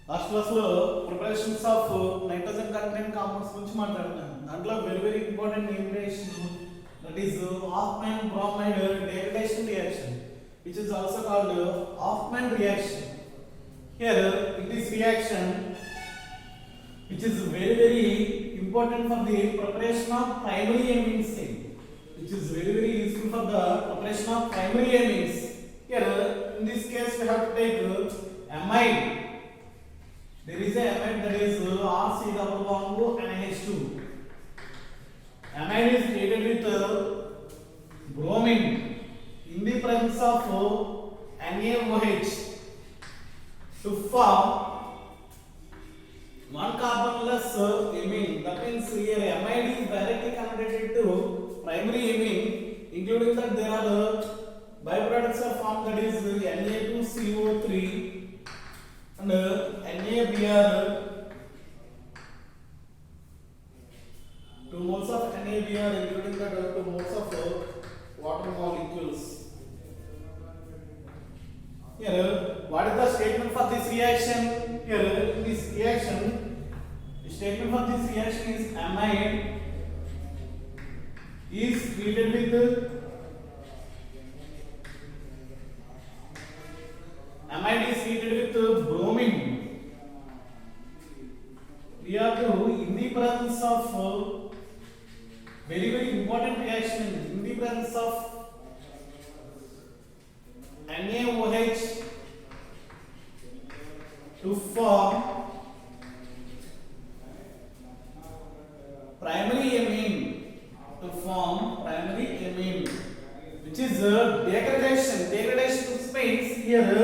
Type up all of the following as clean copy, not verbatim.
Last class లో preparations of nitrogen content compounds గురించి మాట్లాడుతున్నాను. దాంట్లో very important numeration that is Hofmann bromide degradation reaction, which is also called Hofmann reaction. Here it is reaction which is very important for the preparation of primary amines, which is very useful for the preparation of primary amines. Here in this case we have to take amide. There is a amide that is RC double bond NH2. Amide is created with bromine in the presence of NaOH to form one carbonless amine. That means here amide is directly connected to primary amine, including that there are byproducts are formed, that is Na2CO3 and NaBr. 2 moles of NaBr, including that 2 moles of water molecules. Here what is the statement for this reaction? Here in this reaction, the statement for this reaction is amide is treated with bromine. We have to in the presence of very important reaction, in the presence of NaOH to form primary amine, which is degradation which means here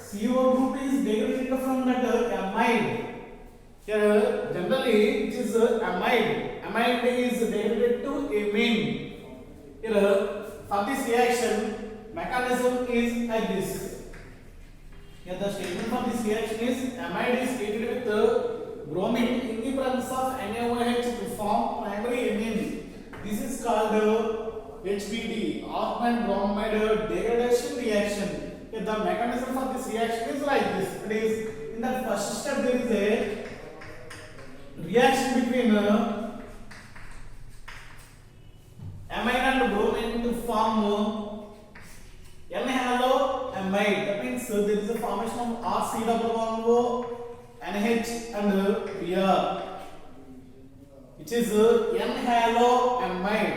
CO group is degraded from that amide. Here generally it is amide is degraded to amine. Here for this reaction mechanism is like this. Here the statement for this reaction is amide is treated with bromine in the presence of NaOH to form primary amine. This is called HBD, Hofmann bromide degradation reaction. Here the mechanism for this reaction is like this. It is in the first step there is a reaction between amine and bromine to form N-halo amide. That means there is a formation of RC double bond NH and Br, which is N-halo amide,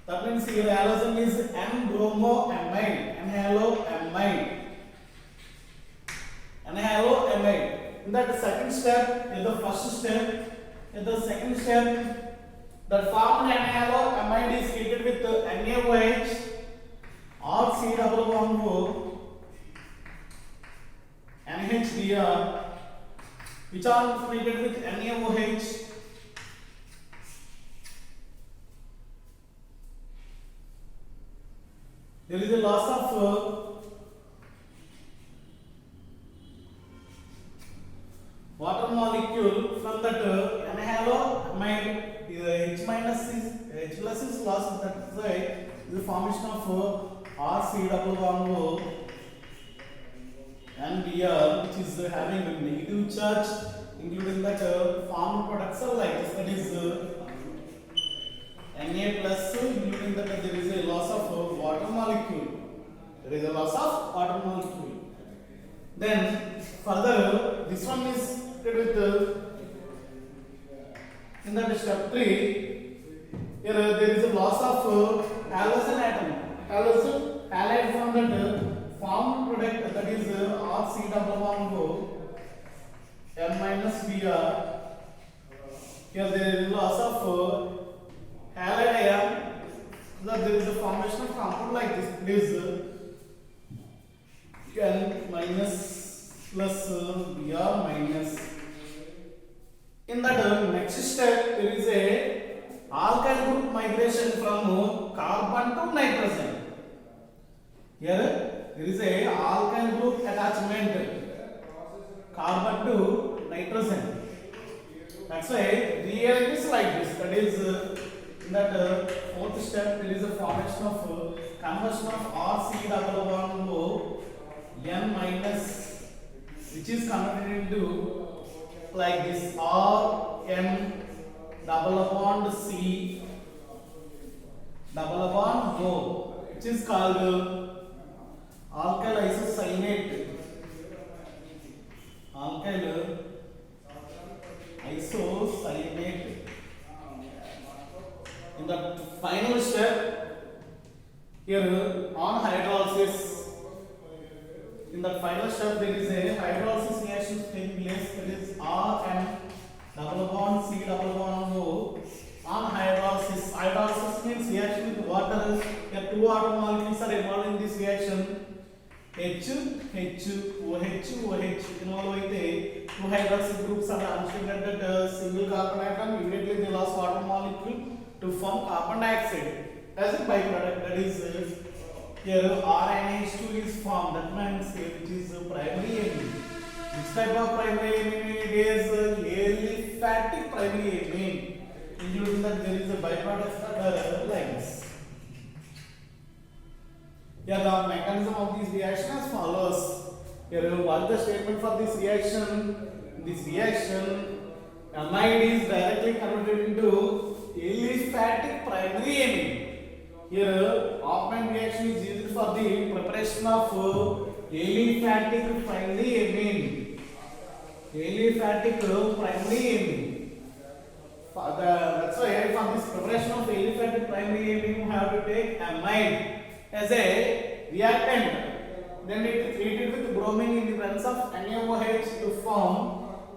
that means here halogen is N-bromo amide, N-halo amide. In that second step, in the first step, in the second step, the formed N-halo amide is treated with NaOH or C double bond NHBr, which are treated with NaOH. There is a loss of water molecule from that N-halo amide. H minus is H plus is lost on that side. The formation of RC double bond and Br, which is having a negative charge, including that formed products are like this. That is Na plus, including that there is a loss of water molecule. Then further, this one is with in that step 3. Here there is a loss of halogen atom. Halide from that formed product, that is RC double bond M minus Br. Here there is loss of halide ion. That there is a formation of compound like this. It is N minus plus Br minus. In that next step, there is a alkyl group migration from carbon to nitrogen. Here there is a alkyl group attachment, carbon to nitrogen. That's why reaction is like this. That is in that fourth step, there is a formation of conversion of RC double bond O N minus which is converted into like this R N double bond C double bond O, which is called alkyl isocyanate. Alkyl isocyanate. In the final step, here on hydrolysis, in the final step there is a hydrolysis reaction taking place. That is Rn double bond C double bond O. On hydrolysis, hydrolysis means reaction with water. Here two water molecules are involved in this reaction. H, OH, OH. Involved అయితే two hydroxyl groups are unstimulated single carbon atom. Immediately they lost water molecule to form carbon dioxide as a byproduct. That is here RNH2 is formed. That means which is primary amine. Which type of primary amine it is? Aliphatic primary amine. Including that there is a byproduct that are like this. Here the mechanism of this reaction as follows. Here what is the statement for this reaction? This reaction amide is directly converted into aliphatic primary amine. Here Hoffman reaction is used for the preparation of aliphatic primary amine. Aliphatic primary amine. That's why for this preparation of aliphatic primary amine you have to take amide as a reactant. Then it is treated with bromine in the presence of NaOH to form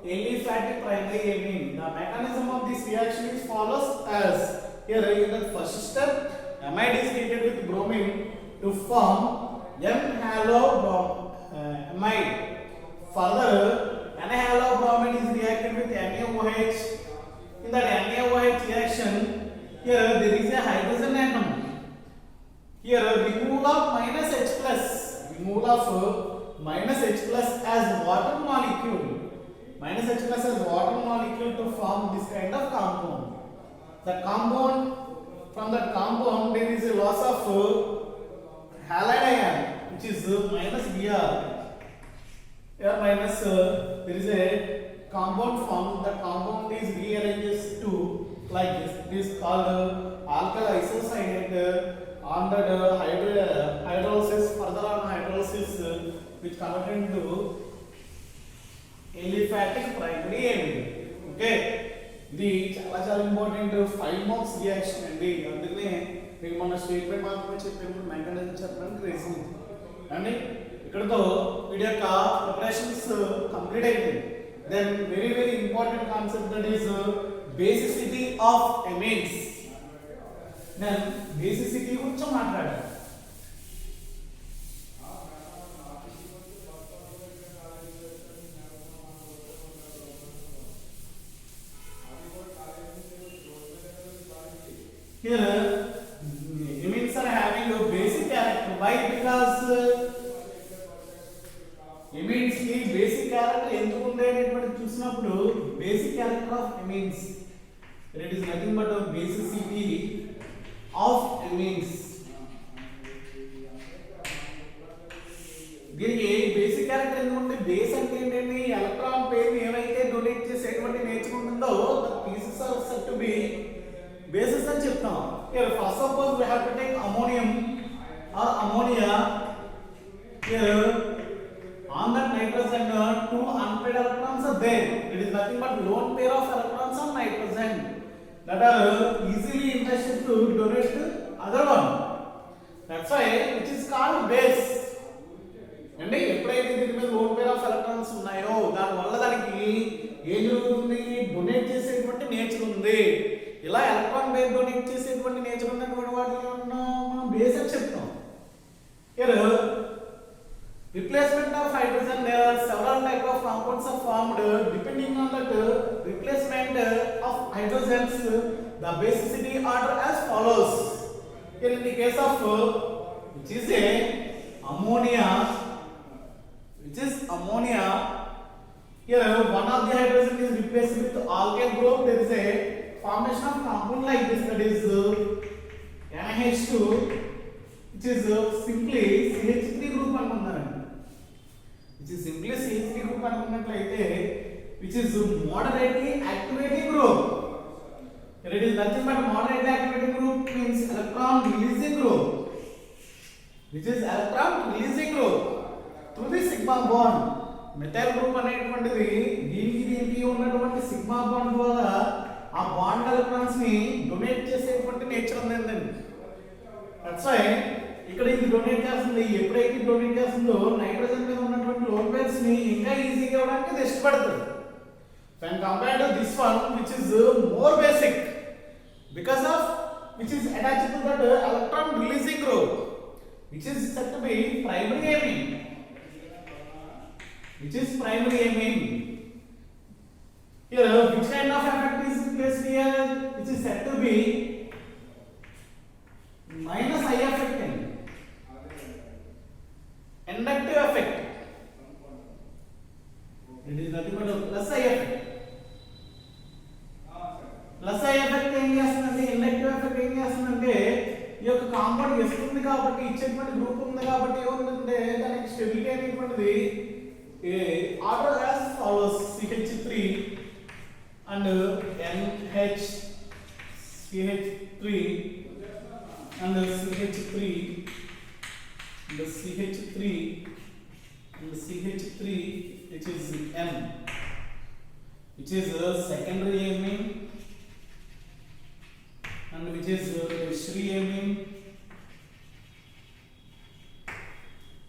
aliphatic primary amine. The mechanism of this reaction is follows as here in the first step, amide is treated with bromine to form M-halobromide. Further, N-halobromide is reacted with NaOH. In that NaOH reaction, here there is a hydrogen atom. Here removal of minus H plus, removal of minus H plus as water molecule, minus H plus as water molecule to form this kind of compound. The compound, from that compound there is a loss of halide ion, which is minus Br. Here minus there is a compound formed. The compound is rearranged to like this. It is called alkyl isocyanate. On that hydrolysis, further on hydrolysis, which converted into aliphatic primary amine. Okay, ఇది చాలా important 5 marks reaction అండి. అందుకనే మీకు మన statement మాత్రమే చెప్పేప్పుడు mechanism చెప్పడానికి reason అండి. ఇక్కడతో వీడి యొక్క ప్రిపరేషన్స్ కంప్లీట్ అయిపోయింది. Then very important concept that is basicity of amines. నేను బేసిసిటీ గురించి మాట్లాడాను. Here amines are having a basic character. Why? Because amines ki basic character ఎందుకు ఉండేటటువంటి చూసినప్పుడు basic character of amines, it is nothing but a basicity of amines. దీనికి basic character ఎందుకంటే base అంటే ఏంటంటే ఎలక్ట్రాన్ పేరు ఏమైతే డొనేట్ చేసేటువంటి నేచర్ ఉంటుందో the pieces are said to be bases అని చెప్తాం. Here first suppose we have to take ammonium or ammonia. Here on that nitrogen two unpaired electrons are there. It is nothing but lone pair of electrons on nitrogen that are easily interested to donate to other one. That's why which is called base. అంటే ఎప్పుడైతే దీని మీద lone pair of electrons ఉన్నాయో దాని వల్ల దానికి ఏం జరుగుతుంది, డొనేట్ చేసేటువంటి నేచర్ ఉంది. ఇలా ఎలక్ట్రాన్ పేర్ డొనేట్ చేసేటువంటి నేచర్ ఉన్నటువంటి వాటిని మనం బేస్ అని చెప్తాం. Here replacement of hydrogen, there are several type of compounds are formed. Depending on that replacement of hydrogens, the basicity order as follows. Here in the case of which is a ammonia, here one of the hydrogen is replaced with alkyl group. There is a formation of compound like this, that is NH2, which is simply CH3 group అనుకున్నారండి. which is simply CH3 group అనుకున్నారు. చూసుకున్నట్లయితే which is moderately activating group. Here it is nothing but moderately activating group means electron releasing group, which is electron releasing group through the sigma bond. Methyl group అనేటువంటిది దీనికి ఉన్నటువంటి sigma bond ద్వారా ఆ bond electrons ని donate చేసేటువంటి nature ఉందండి. That's why ఇక్కడ ఇది డొనేట్ చేస్తుంది. ఎప్పుడైతే డొనేట్ చేస్తుందో నైట్రోజన్ మీద ఉన్నటువంటి లోన్ పేర్స్ ని ఇంకా ఈజీగా ఇవ్వడానికి ఇది ఇష్టపడుతుంది. When compared to this one, which is more basic, because of which is attached to that electron releasing group, which is said to be primary amine, which is primary amine. Here, which kind of effect is placed here? Which is said to be minus I effect, inductive effect. It is nothing but a plus I effect. Plus I effect ఏం చేస్తుందంటే inductive effect ఏం చేస్తుందంటే ఈ యొక్క compound వస్తుంది కాబట్టి ఇచ్చేటువంటి group ఉంది కాబట్టి ఏమవుతుందంటే దానికి స్టెబిలిటీ అనేటువంటిది order as follows CH3 and NH CH3 and CH3 and CH3 and CH3 which is M, which is secondary amine and which is tertiary amine.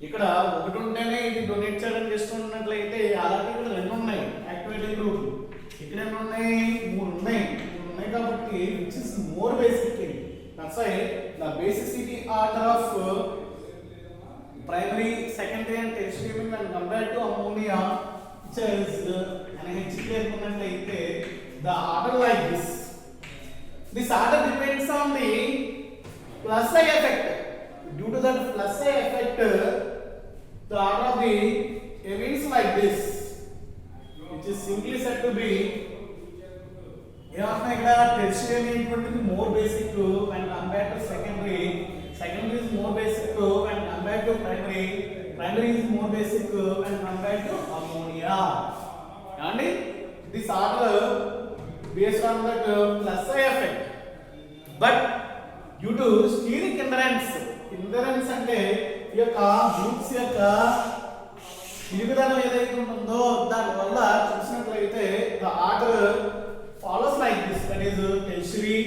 ఇక్కడ ఒకటి ఉంటేనే ఇది డొనేట్ చేయడం చేస్తున్నట్లయితే అలాగే ఇక్కడ రెండు ఉన్నాయి యాక్టివేటింగ్ గ్రూప్. ఇక్కడ ఎన్ని ఉన్నాయి? మూడు ఉన్నాయి కాబట్టి which is more basic. That's why the basicity order of primary, secondary and tertiary amine when compared to ammonia, which is NH3 అనుకున్నట్లయితే the order like this. This order depends on the plus I effect. Due to that plus I effect, the order of the amines like this, which is simply said to be tertiary amine more basic when compared to secondary. Secondary is more basic when compared to primary. Primary is more basic when compared to ammonia. And this order based on that plus I effect, but due to steric hindrance అంటే ఈ యొక్క groups యొక్క విలువదనం ఏదైతే ఉంటుందో దానివల్ల చూసినట్లయితే the order follows like this. That is tertiary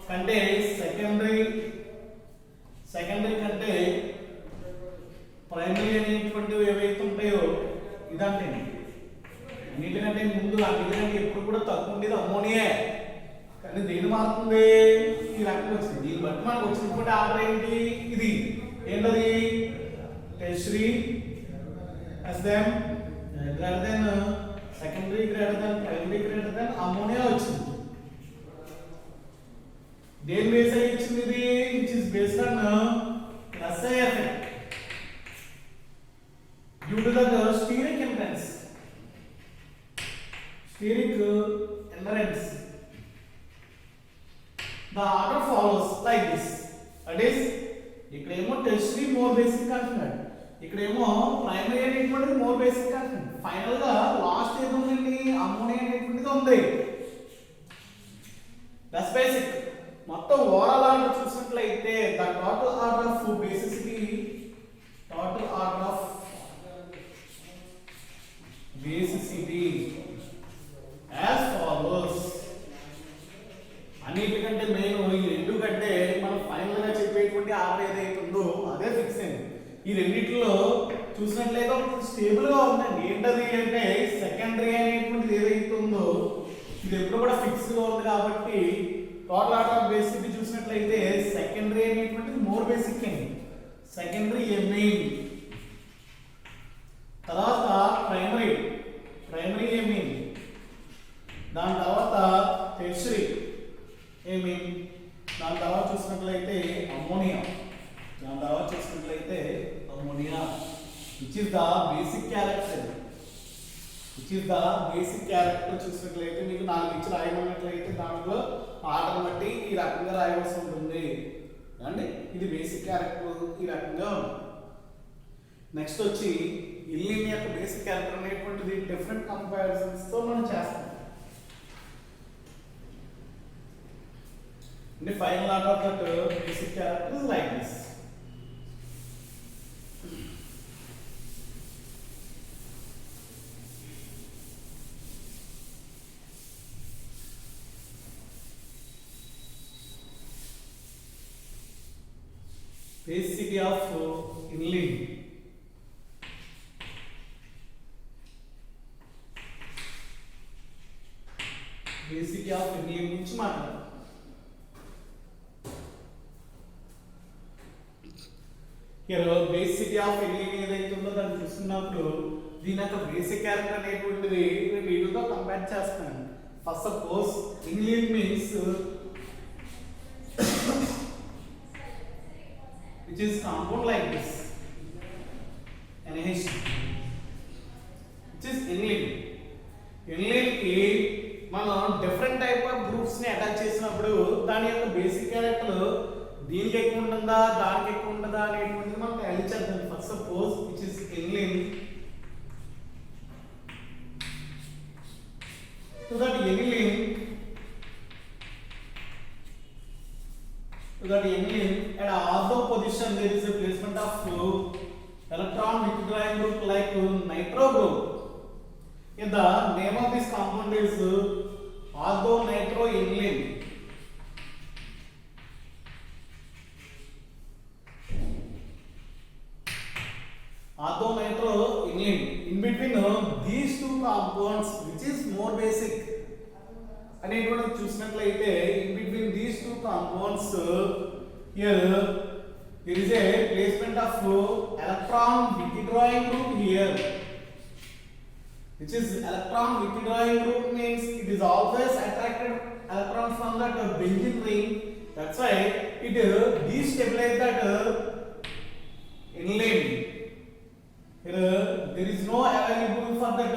కంటే secondary కంటే ప్రైమరీ అనేటువంటివి ఏవైతే ఉంటాయో ఇదంటే అన్నిటికంటే ముందు అన్నిటికంటే ఎప్పుడు కూడా తక్కువ ఉండేది అమ్మోనియా. కానీ దేని మారుతుంది? ఈ రకం వచ్చింది. దీన్ని బట్టి మనకు వచ్చినటువంటి ఆర్డర్ ఏంటి? ఇది ఏంటది? Tertiary as them greater than secondary greater than primary greater than ammonia వచ్చింది. దేని బేస్ అయ్యి వచ్చింది ఇది? which is based on plus I effect due to the steric hindrance. Steric hindrance. The order follows like this. That is, ఇక్కడేమో tertiary more basic అంటున్నాడు, ఇక్కడేమో primary అనేటువంటిది more basic అంటున్నాడు. ఫైనల్ గా లాస్ట్ ఏది ఉందండి? అమ్మోనియా అనేటువంటిది ఉంది. That's basic. మొత్తం ఓవరాల్ ఆర్డర్ చూసినట్లయితే the total order of basicity, total order of basicity as follows. అన్నిటికంటే మెయిన్ ఈ రెండు కంటే మనం ఫైనల్ గా చెప్పేటువంటి ఆర్డర్ ఏదైతే ఉందో అదే ఫిక్స్ అయింది. ఈ రెండిట్లో చూసినట్లయితే స్టేబుల్ గా ఉందండి. ఏంటది అంటే సెకండరీ అనేటువంటిది ఏదైతే ఉందో ఇది ఎప్పుడు కూడా ఫిక్స్ గా ఉంది కాబట్టి టోటల్ ఆర్డర్ ఆఫ్ బేసిసిటీ చూసినట్లయితే సెకండరీ అనేటువంటిది మోర్ బేసిక్ అండి. సెకండరీ మెయిన్, తర్వాత ప్రైమరీ ఏమీన్, దాని తర్వాత టెర్షరీ ఏమీన్, దాని తర్వాత చూసినట్లయితే ammonia, which is the basic character. చూసినట్లయితే మీకు 4 ఇచ్చి రాయమన్నట్లయితే దాంట్లో ఆర్డర్ బట్టి ఈ రకంగా రాయవలసి ఉంటుంది. అంటే ఇది బేసిక్ క్యారెక్టర్ ఈ రకంగా ఉంది. నెక్స్ట్ వచ్చి ఇల్లిన్ యొక్క బేసిక్ క్యారెక్టర్ అనేటువంటిది డిఫరెంట్ కంపారిజన్స్ తో మనం చేస్తాం. The final out of that basic character is like this. Basicity of inline. Basicity of inline నుంచి మాట్లాడదాం. బేసిక్ ఆఫ్ ఇన్లిన్ ఏదైతే ఉందో దాన్ని చూస్తున్నప్పుడు దీని యొక్క బేసిక్ క్యారెక్టర్ అనేటువంటిది వీటితో కంపేర్ చేస్తాను. First suppose aniline means which is compound like this NaH which is aniline. Aniline కి మనం డిఫరెంట్ టైప్ ఆఫ్ గ్రూప్స్ ని అటాచ్ చేసినప్పుడు దాని యొక్క బేసిక్ క్యారెక్టర్ దీనికి ఎక్కువ ఉంటుందా దానికి ఎక్కువ ఉంటుందా అనేటువంటిది మనం వాల్యూ చేద్దాం. First suppose which is aniline so that aniline at ortho position there is a placement of electron withdrawing group like nitro group. In the name of this compound is ortho nitro inline. Ortho nitro inline. In between these two compounds, which is more basic, అనేటువంటి చూసినట్లయితే in between these two compounds here there is a placement of electron withdrawing group here, which is electron withdrawing group means it is always attracted electron from that benzene ring. That's why it destabilize that inline. Here there is no available for that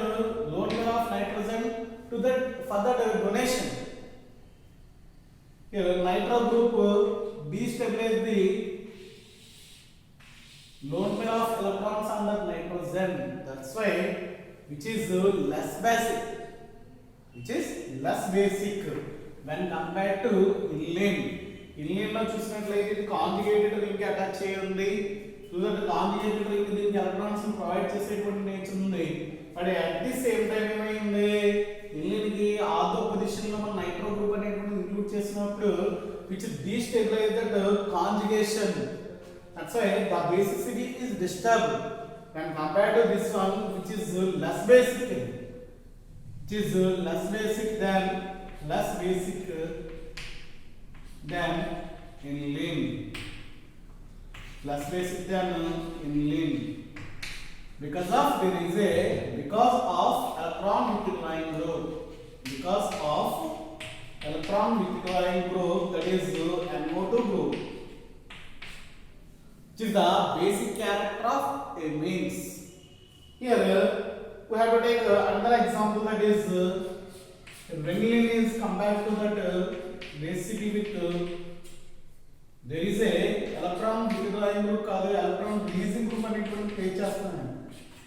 lone pair of nitrogen to that for that donation. Here nitro group destabilize the lone pair of electrons on that nitrogen. That's why which is less basic, when compared to inline. Inline లో చూసినట్లయితే ఇది conjugated ring కి attach అయి ఉంది. So that conjugated ring దీనికి electrons ని provide చేసేటువంటి nature ఉంది. But at the same time ఏమైంది ఇన్లిన్ కి ఆర్థో పొజిషన్ లో మనం నైట్రో గ్రూప్ అనేటువంటి ఇంక్లూడ్ చేసినప్పుడు which destabilize that conjugation. That's why the basicity is disturbed when compared to this one which is less basic than inline. Less basic than inline because of electron withdrawing group. Because of electron withdrawing group, that is NO2 group, which is the basic character of amines. Here we have to take another example, that is vanillin is compared to that basicity with there is a electron withdrawing group కాదు electron releasing group అనేటువంటి play చేస్తాను.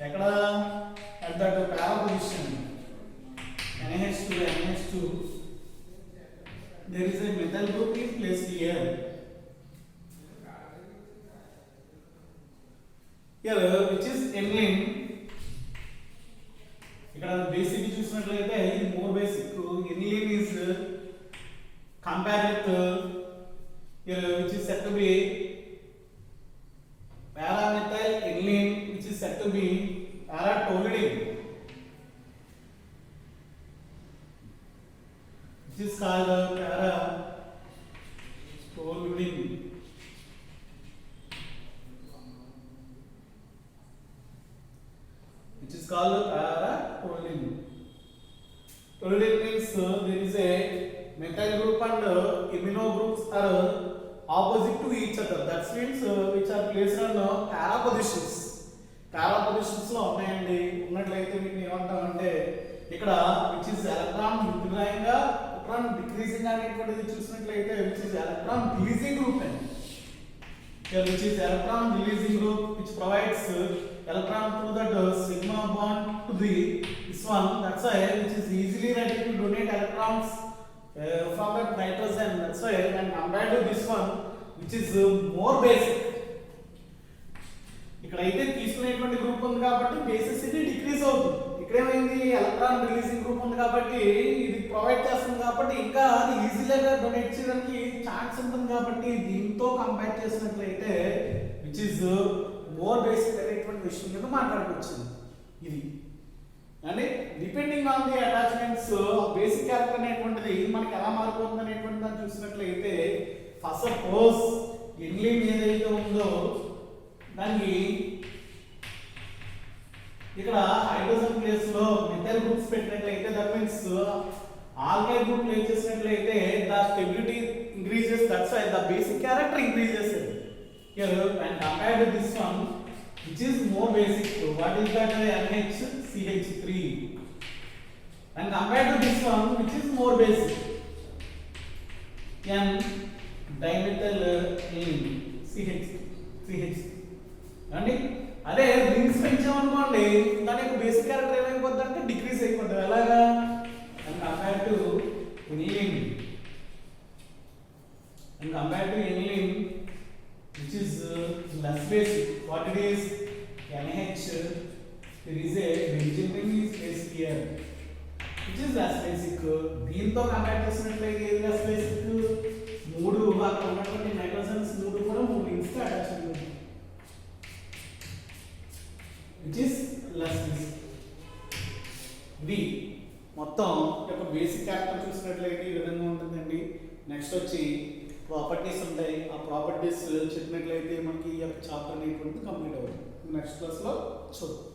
ఎక్కడ at that para position NaH2 there is a methyl group is placed here. Which is inline. ఇక్కడ basic చూసినట్లయితే ఇది more basic. inline is compared with which is said to be paramethyl inline, which is said to be paratoluene, which is called paratoluene. Which is called paratoluene. Toluene means there is a methyl group and imino groups are opposite to each other. That means which are placed on para positions. Para positions లో ఉన్నాయండి. ఉన్నట్లయితే వీటిని ఏమంటామంటే ఇక్కడ which is electron withdrawing గా electron decreasing అనేటువంటిది చూసినట్లయితే which is electron releasing group అండి. here which is electron releasing group which provides electron through that sigma bond to the this one, that's why which is easily ready to donate electrons from that nitrogen, that's why when compared to this one which is more basic. ఇక్కడ అయితే తీసుకునేటువంటి group ఉంది కాబట్టి basicity decrease అవుతుంది. ఇక్కడ ఏమైంది electron releasing group ఉంది కాబట్టి ఇది ప్రొవైడ్ చేస్తుంది కాబట్టి ఇంకా అది ఈజీగా డొనేట్ చేయడానికి ఛాన్స్ ఉంటుంది కాబట్టి దీంతో కంపేర్ చేసినట్లయితే విచ్ ఇస్ మోర్ బేసిక్ అనేటువంటి విషయం కింద మాట్లాడుకోవచ్చు. ఇది అంటే depending on the attachments basic character అనేటువంటిది మనకి ఎలా మారిపోతుంది అనేటువంటి దాన్ని చూసినట్లయితే ఫస్ట్ సపోజ్ ఎన్లిన్ ఏదైతే ఉందో దానికి ఇక్కడ హైడ్రోజన్ ప్లేస్ లో మెథైల్ గ్రూప్స్ పెట్టినట్లయితే that means alkyl group place చేసినట్లయితే the stability increases, that's why the basic character increases. Here and compared to this one which is more basic, what is that NHCH3 and compared to this one which is more basic N dimethyl CH అండి. అదే rings పెంచామనుకోండి దాని యొక్క basic character ఏమైపోద్ది అంటే decrease అయిపోతుంది. ఎలాగా and compare to aniline and compared to aniline which is less basic, what it is NH, there is a benzene ring is placed here which is less basic. దీంతో compare చేసినట్లయితే ఏది less basic, మూడు అక్కడ ఉన్నటువంటి nitrogens మూడు కూడా మూడు rings తో అటాచ్ అయి ఉంది which is less basic. ఇది మొత్తం యొక్క బేసిక్ క్యారెక్టర్ చూసినట్లయితే ఈ విధంగా ఉంటుందండి. నెక్స్ట్ వచ్చి ప్రాపర్టీస్ ఉంటాయి. ఆ ప్రాపర్టీస్ చెప్పినట్లయితే మనకి ఈ యొక్క చాప్టర్ అనేటువంటిది కంప్లీట్ అవుతుంది. నెక్స్ట్ క్లాస్లో చూద్దాం.